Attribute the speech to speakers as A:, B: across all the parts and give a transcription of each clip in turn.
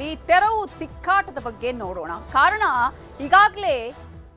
A: ಈ ತೆರವು ತಿಕ್ಕಾಟದ ಬಗ್ಗೆ ನೋಡೋಣ. ಕಾರಣ ಈಗಾಗಲೇ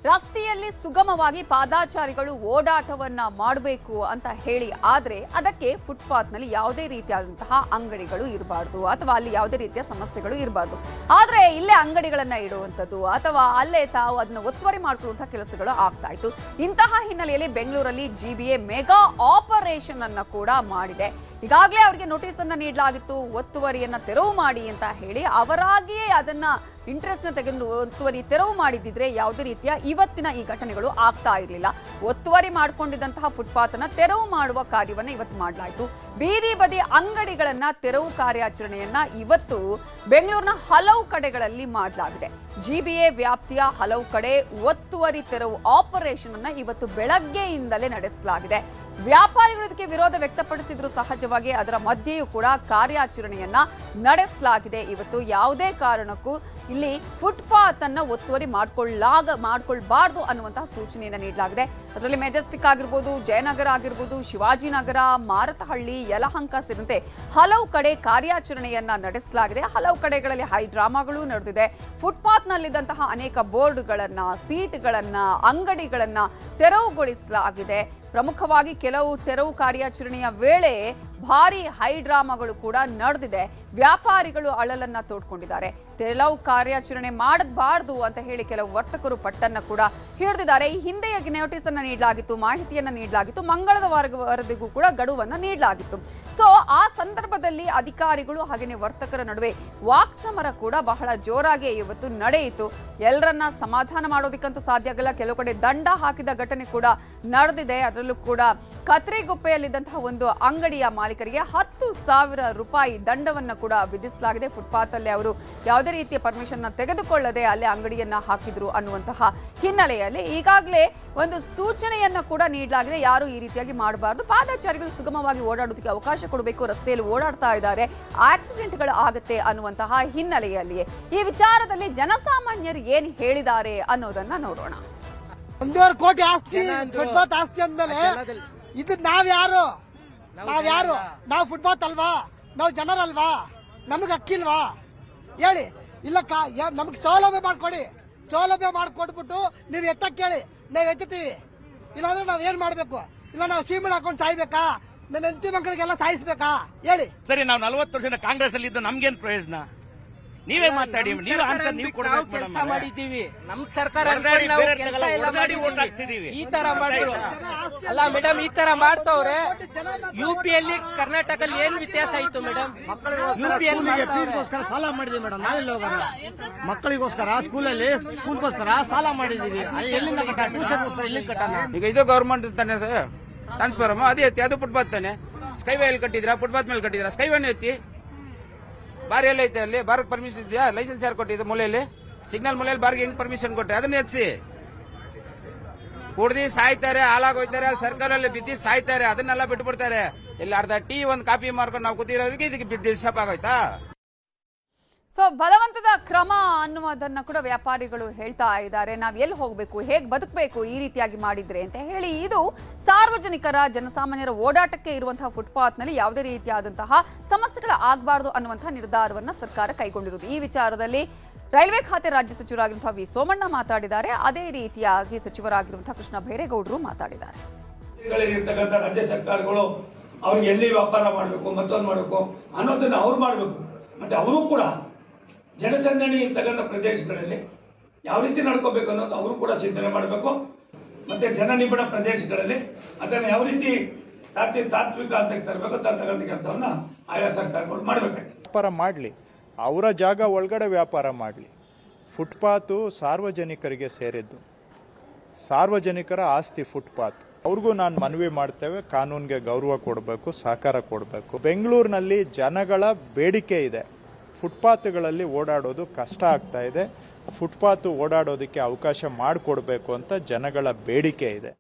A: ರಸ್ತೆಯಲ್ಲಿ ಸುಗಮವಾಗಿ ಪಾದಾಚಾರಿಗಳು ಓಡಾಟವನ್ನ ಮಾಡಬೇಕು ಅಂತ ಹೇಳಿ, ಆದ್ರೆ ಅದಕ್ಕೆ ಫುಟ್ಪಾತ್ ನಲ್ಲಿ ಯಾವುದೇ ರೀತಿಯಾದಂತಹ ಅಂಗಡಿಗಳು ಇರಬಾರ್ದು ಅಥವಾ ಅಲ್ಲಿ ಯಾವುದೇ ರೀತಿಯ ಸಮಸ್ಯೆಗಳು ಇರಬಾರ್ದು. ಆದ್ರೆ ಇಲ್ಲೇ ಅಂಗಡಿಗಳನ್ನ ಇಡುವಂಥದ್ದು ಅಥವಾ ಅಲ್ಲೇ ತಾವು ಅದನ್ನ ಒತ್ತುವರಿ ಮಾಡಿಕೊಳ್ಳುವಂತಹ ಕೆಲಸಗಳು ಆಗ್ತಾ ಇತ್ತು. ಇಂತಹ ಹಿನ್ನೆಲೆಯಲ್ಲಿ ಬೆಂಗಳೂರಲ್ಲಿ ಜಿಬಿಎ ಮೆಗಾ ಆಪರೇಷನ್ ಅನ್ನ ಕೂಡ ಮಾಡಿದೆ. ಈಗಾಗಲೇ ಅವರಿಗೆ ನೋಟಿಸ್ ಅನ್ನ ನೀಡಲಾಗಿತ್ತು, ಒತ್ತುವರಿಯನ್ನ ತೆರವು ಮಾಡಿ ಅಂತ ಹೇಳಿ. ಅವರಾಗಿಯೇ ಅದನ್ನ ಇಂಟ್ರೆಸ್ಟ್ ನ ತೆಗೆದು ಒತ್ತುವರಿ ತೆರವು ಮಾಡಿದ್ರೆ ಯಾವುದೇ ರೀತಿಯ ಇವತ್ತಿನ ಈ ಘಟನೆಗಳು ಆಗ್ತಾ ಇರಲಿಲ್ಲ. ಒತ್ತುವರಿ ಮಾಡಿಕೊಂಡಿದ್ದಂತಹ ಫುಟ್ಪಾತ್ ಅನ್ನ ತೆರವು ಮಾಡುವ ಕಾರ್ಯವನ್ನ ಇವತ್ತು ಮಾಡಲಾಯಿತು. ಬೀದಿ ಬದಿ ಅಂಗಡಿಗಳನ್ನ ತೆರವು ಕಾರ್ಯಾಚರಣೆಯನ್ನ ಇವತ್ತು ಬೆಂಗಳೂರಿನ ಹಲವು ಕಡೆಗಳಲ್ಲಿ ಮಾಡಲಾಗಿದೆ. ಜಿಬಿಎ ವ್ಯಾಪ್ತಿಯ ಹಲವು ಕಡೆ ಒತ್ತುವರಿ ತೆರವು ಆಪರೇಷನ್ ಅನ್ನ ಇವತ್ತು ಬೆಳಗ್ಗೆಯಿಂದಲೇ ನಡೆಸಲಾಗಿದೆ. ವ್ಯಾಪಾರಿಗಳು ಇದಕ್ಕೆ ವಿರೋಧ ವ್ಯಕ್ತಪಡಿಸಿದ್ರು. ಸಹಜವಾಗಿ ಅದರ ಮಧ್ಯೆಯೂ ಕೂಡ ಕಾರ್ಯಾಚರಣೆಯನ್ನ ನಡೆಸಲಾಗಿದೆ. ಇವತ್ತು ಯಾವುದೇ ಕಾರಣಕ್ಕೂ ಇಲ್ಲಿ ಫುಟ್ಪಾತ್ ಅನ್ನ ಒತ್ತುವರಿ ಮಾಡ್ಕೊಳ್ಬಾರ್ದು ಅನ್ನುವಂತಹ ಸೂಚನೆಯನ್ನ ನೀಡಲಾಗಿದೆ. ಅದರಲ್ಲಿ ಮೆಜೆಸ್ಟಿಕ್ ಆಗಿರ್ಬೋದು, ಜಯನಗರ ಆಗಿರ್ಬೋದು, ಶಿವಾಜಿನಗರ, ಮಾರತಹಳ್ಳಿ, ಯಲಹಂಕ ಸೇರಿದಂತೆ ಹಲವು ಕಡೆ ಕಾರ್ಯಾಚರಣೆಯನ್ನ ನಡೆಸಲಾಗಿದೆ. ಹಲವು ಕಡೆಗಳಲ್ಲಿ ಹೈ ಡ್ರಾಮಾಗಳು ನಡೆದಿದೆ. ಫುಟ್ಪಾತ್ ನಲ್ಲಿದ್ದಂತಹ ಅನೇಕ ಬೋರ್ಡ್ಗಳನ್ನ, ಸೀಟ್ಗಳನ್ನ, ಅಂಗಡಿಗಳನ್ನ ತೆರವುಗೊಳಿಸಲಾಗಿದೆ. ಪ್ರಮುಖವಾಗಿ ಕೆಲವು ತೆರವು ಕಾರ್ಯಾಚರಣೆಯ ವೇಳೆ ಭಾರಿ ಹೈ ಡ್ರಾಮಾಗಳು ಕೂಡ ನಡೆದಿದೆ. ವ್ಯಾಪಾರಿಗಳು ಅಳಲನ್ನ ತೋಡ್ಕೊಂಡಿದ್ದಾರೆ. ತೆರವು ಕಾರ್ಯಾಚರಣೆ ಮಾಡಬಾರದು ಅಂತ ಹೇಳಿ ಕೆಲವು ವರ್ತಕರು ಪಟ್ಟನ್ನ ಕೂಡ ಹಿಡಿದಿದ್ದಾರೆ. ಈ ಹಿಂದೆಯೇ ನೋಟಿಸ್ ಅನ್ನ ನೀಡಲಾಗಿತ್ತು, ಮಾಹಿತಿಯನ್ನ ನೀಡಲಾಗಿತ್ತು, ಮಂಗಳದ ವರದಿಗೂ ಕೂಡ ಗಡುವನ್ನ ನೀಡಲಾಗಿತ್ತು. ಸೊ ಆ ಸಂದರ್ಭದಲ್ಲಿ ಅಧಿಕಾರಿಗಳು ಹಾಗೆಯೇ ವರ್ತಕರ ನಡುವೆ ವಾಕ್ಸಮರ ಕೂಡ ಬಹಳ ಜೋರಾಗಿ ಇವತ್ತು ನಡೆಯಿತು. ಎಲ್ಲರನ್ನ ಸಮಾಧಾನ ಮಾಡೋದಕ್ಕಂತೂ ಸಾಧ್ಯ ಆಗಲ್ಲ. ಕೆಲವು ಕಡೆ ದಂಡ ಹಾಕಿದ ಘಟನೆ ಕೂಡ ನಡೆದಿದೆ. ಅದರಲ್ಲೂ ಕೂಡ ಕತ್ರಿಗುಪ್ಪೆಯಲ್ಲಿದ್ದಂತಹ ಒಂದು ಅಂಗಡಿಯ ಮಾಲೀಕರಿಗೆ 10,000 ರೂಪಾಯಿ ದಂಡವನ್ನ ಕೂಡ ವಿಧಿಸಲಾಗಿದೆ. ಫುಟ್ಪಾತ್ ಅಲ್ಲಿ ಅವರು ಯಾವುದೇ ರೀತಿಯ ಪರ್ಮಿಷನ್ ತೆಗೆದುಕೊಳ್ಳದೆ ಅಲ್ಲೇ ಅಂಗಡಿಯನ್ನ ಹಾಕಿದ್ರು ಅನ್ನುವಂತಹ ಹಿನ್ನೆಲೆಯಲ್ಲಿ ಈಗಾಗಲೇ ಒಂದು ಸೂಚನೆಯನ್ನ ಕೂಡ ನೀಡಲಾಗಿದೆ. ಯಾರು ಈ ರೀತಿಯಾಗಿ ಮಾಡಬಾರದು, ಪಾದಚಾರಿಗಳು ಸುಗಮವಾಗಿ ಓಡಾಡೋದಕ್ಕೆ ಅವಕಾಶ ಕೊಡಬೇಕು. ರಸ್ತೆಯಲ್ಲಿ ಓಡಾಡ್ತಾ ಇದ್ದಾರೆ, ಆಕ್ಸಿಡೆಂಟ್ಗಳು ಆಗುತ್ತೆ ಅನ್ನುವಂತಹ ಹಿನ್ನೆಲೆಯಲ್ಲಿ ಈ ವಿಚಾರದಲ್ಲಿ ಜನಸಾಮಾನ್ಯರು ಏನ್ ಹೇಳಿದ್ದಾರೆ ಅನ್ನೋದನ್ನ ನೋಡೋಣ.
B: 1.5 ಕೋಟಿ ಆಸ್ತಿ ಫುಟ್ಪಾತ್ ಆಸ್ತಿ ಅಂದ್ಮೇಲೆ ಇದು ನಾವ್ಯಾರು? ನಾವು ಫುಟ್ಪಾತ್ ಅಲ್ವಾ? ನಾವು ಜನರಲ್ವಾ? ನಮಗೆ ಹಕ್ಕಿಲ್ವಾ ಹೇಳಿ? ಇಲ್ಲ, ನಮಗೆ ಸೌಲಭ್ಯ ಮಾಡ್ಕೊಡಿ. ಸೌಲಭ್ಯ ಮಾಡಿಕೊಟ್ಬಿಟ್ಟು ನೀವು ಎತ್ತಕ್ಕೆ ಹೇಳಿ, ನಾವು ಎತ್ತೀವಿ. ಇಲ್ಲಾಂದ್ರೆ ನಾವ್ ಏನ್ ಮಾಡ್ಬೇಕು? ಇಲ್ಲ ನಾವು ಸೀಮೆಲ್ ಹಾಕೊಂಡು ಸಾಯ್ಬೇಕಾ? ನನ್ನ ಹೆಂಡತಿ ಮಕ್ಕಳಿಗೆಲ್ಲ ಸಾಯಿಸ್ಬೇಕಾ ಹೇಳಿ?
C: ಸರಿ, ನಾವು 40 ವರ್ಷದ ಕಾಂಗ್ರೆಸ್ ಅಲ್ಲಿ ಇದ್ದು ನಮ್ಗೇನ್ ಪ್ರಯೋಜನ? ನೀವೇ ಮಾತಾಡಿ, ನೀವು ಆನ್ಸರ್ ನೀವು ಕೊಡಬೇಕು.
D: ಕೆಲಸ ಮಾಡಿದ್ದೀವಿ, ನಮ್ ಸರ್ಕಾರ ಈ ತರ ಮಾಡಿದ್ರು ಅಲ್ಲ ಮೇಡಮ್, ಈ ತರ ಮಾಡ್ತವ್ರೆ. ಯುಪಿಯಲ್ಲಿ ಕರ್ನಾಟಕದಲ್ಲಿ ಏನ್ ವ್ಯತ್ಯಾಸ ಆಯ್ತು ಮೇಡಮ್?
B: ಫೀಸ್ಗೋಸ್ಕರ ಸಾಲ ಮಾಡಿದೀವಿ ಮೇಡಮ್. ನಾವೆಲ್ಲ ಹೋಗೋಣ? ಮಕ್ಕಳಿಗೋಸ್ಕರ ಸ್ಕೂಲ್ಗೋಸ್ಕರ ಸಾಲ ಮಾಡಿದೀವಿ. ಎಲ್ಲಿಂದ ಕಟ್ಟ? ಟ್ಯೂಷನ್ಗೋಸ್ಕರ ಎಲ್ಲಿ ಕಟ್ಟಣ?
E: ಈಗ ಇದು ಗವರ್ಮೆಂಟ್ ತಾನೆ ಟ್ರಾನ್ಸ್ಫಾರ್ಮ್, ಅದೇ ಎತ್ತಿ. ಅದು ಫುಟ್ಪಾತ್ ತಾನೆ. ಸ್ಕೈವೇ ಎಲ್ಲಿ ಕಟ್ಟಿದ್ರ? ಫುಟ್ಪಾತ್ ಮೇಲೆ ಕಟ್ಟಿದ್ರ? ಸ್ಕೈವೇನೆ ಎತ್ತಿ. ಬಾರ್ ಎಲ್ಲ ಐತೆ ಅಲ್ಲಿ? ಬಾರ್ ಪರ್ಮಿಷನ್ ಇದೆಯಾ? ಲೈಸೆನ್ಸ್ ಯಾರು ಕೊಟ್ಟಿದ್ದು? ಮೂಲೆಯಲ್ಲಿ ಸಿಗ್ನಲ್ ಮೂಲೆಯಲ್ಲಿ ಬಾರ್ಗೆ ಹೆಂಗ್ ಪರ್ಮಿಷನ್ ಕೊಟ್ಟೆ? ಅದನ್ನ ಎತ್ಸಿ. ಕುಡ್ದಿ ಸಾಯ್ತಾರೆ, ಹಾಳಾಗೋಯ್ತಾರೆ, ಅಲ್ಲಿ ಸರ್ಕಾರಲ್ಲಿ ಬಿದ್ದಿ ಸಾಯ್ತಾರೆ. ಅದನ್ನೆಲ್ಲ ಬಿಟ್ಬಿಡ್ತಾರೆ. ಇಲ್ಲಿ ಅರ್ಧ ಟೀ ಒಂದು ಕಾಪಿ ಮಾರ್ಕೊಂಡು ನಾವು ಕೂತಿರೋದಕ್ಕೆ ಇದಕ್ಕೆ ಡಿಸ್ಟರ್ಬ್ ಆಗೋಯ್ತಾ?
A: ಸೊ ಬಲವಂತದ ಕ್ರಮ ಅನ್ನುವುದನ್ನ ಕೂಡ ವ್ಯಾಪಾರಿಗಳು ಹೇಳ್ತಾ ಇದ್ದಾರೆ. ನಾವ್ ಎಲ್ಲಿ ಹೋಗ್ಬೇಕು, ಹೇಗ್ ಬದುಕಬೇಕು ಈ ರೀತಿಯಾಗಿ ಮಾಡಿದ್ರೆ ಅಂತ ಹೇಳಿ. ಇದು ಸಾರ್ವಜನಿಕರ, ಜನಸಾಮಾನ್ಯರ ಓಡಾಟಕ್ಕೆ ಇರುವಂತಹ ಫುಟ್ಪಾತ್ ನಲ್ಲಿ ಯಾವುದೇ ರೀತಿಯಾದಂತಹ ಸಮಸ್ಯೆಗಳು ಆಗಬಾರದು ಅನ್ನುವಂತಹ ನಿರ್ಧಾರವನ್ನ ಸರ್ಕಾರ ಕೈಗೊಂಡಿರುವುದು. ಈ ವಿಚಾರದಲ್ಲಿ ರೈಲ್ವೆ ಖಾತೆ ರಾಜ್ಯ ಸಚಿವರಾಗಿರುವಂತಹ ವಿ ಸೋಮಣ್ಣ ಮಾತಾಡಿದ್ದಾರೆ. ಅದೇ ರೀತಿಯಾಗಿ ಸಚಿವರಾಗಿರುವಂತಹ ಕೃಷ್ಣ ಬೈರೇಗೌಡರು ಮಾತಾಡಿದ್ದಾರೆ.
F: ರಾಜ್ಯ ಸರ್ಕಾರಗಳು ಅವ್ರಿಗೆ ಎಲ್ಲಿ ವ್ಯಾಪಾರ ಮಾಡಬೇಕು, ಮತ್ತೊಂದು ಮಾಡಬೇಕು ಅನ್ನೋದನ್ನ ಅವ್ರು ಮಾಡಬೇಕು. ಮತ್ತೆ ಅವರು ಕೂಡ ಜನಸಂದಣಿ ಇರ್ತಕ್ಕಂಥ ಪ್ರದೇಶಗಳಲ್ಲಿ ಯಾವ ರೀತಿ ನಡ್ಕೋಬೇಕು ಅನ್ನೋದು ಅವರು ಕೂಡ ಚಿಂತನೆ ಮಾಡಬೇಕು. ಮತ್ತೆ ಜನನಿಬಿಡ ಪ್ರದೇಶಗಳಲ್ಲಿ ಅದನ್ನು ಯಾವ ರೀತಿ ತಾತ್ವಿಕ ಹಂತಕ್ಕೆ ತರಬೇಕು ತರ್ತಕ್ಕಂಥ ಕೆಲಸವನ್ನ ಆಯಾ ಸರ್ಕಾರಗಳು ಮಾಡಬೇಕಾಗಿದೆ.
G: ವ್ಯಾಪಾರ ಮಾಡಲಿ, ಅವರ ಜಾಗ ಒಳಗಡೆ ವ್ಯಾಪಾರ ಮಾಡಲಿ. ಫುಟ್ಪಾತು ಸಾರ್ವಜನಿಕರಿಗೆ ಸೇರಿದ್ದು, ಸಾರ್ವಜನಿಕರ ಆಸ್ತಿ ಫುಟ್ಪಾತ್. ಅವ್ರಿಗೂ ನಾನು ಮನವಿ ಮಾಡ್ತೇವೆ, ಕಾನೂನಿಗೆ ಗೌರವ ಕೊಡಬೇಕು, ಸಹಕಾರ ಕೊಡಬೇಕು. ಬೆಂಗಳೂರಿನಲ್ಲಿ ಜನಗಳ ಬೇಡಿಕೆ ಇದೆ. ಫುಟ್ಪಾತ್ಗಳಲ್ಲಿ ಓಡಾಡೋದು ಕಷ್ಟ ಆಗ್ತಾ ಇದೆ. ಫುಟ್ಪಾತ್ ಓಡಾಡೋದಕ್ಕೆ ಅವಕಾಶ ಮಾಡಿಕೊಡ್ಬೇಕು ಅಂತ ಜನಗಳ ಬೇಡಿಕೆ ಇದೆ.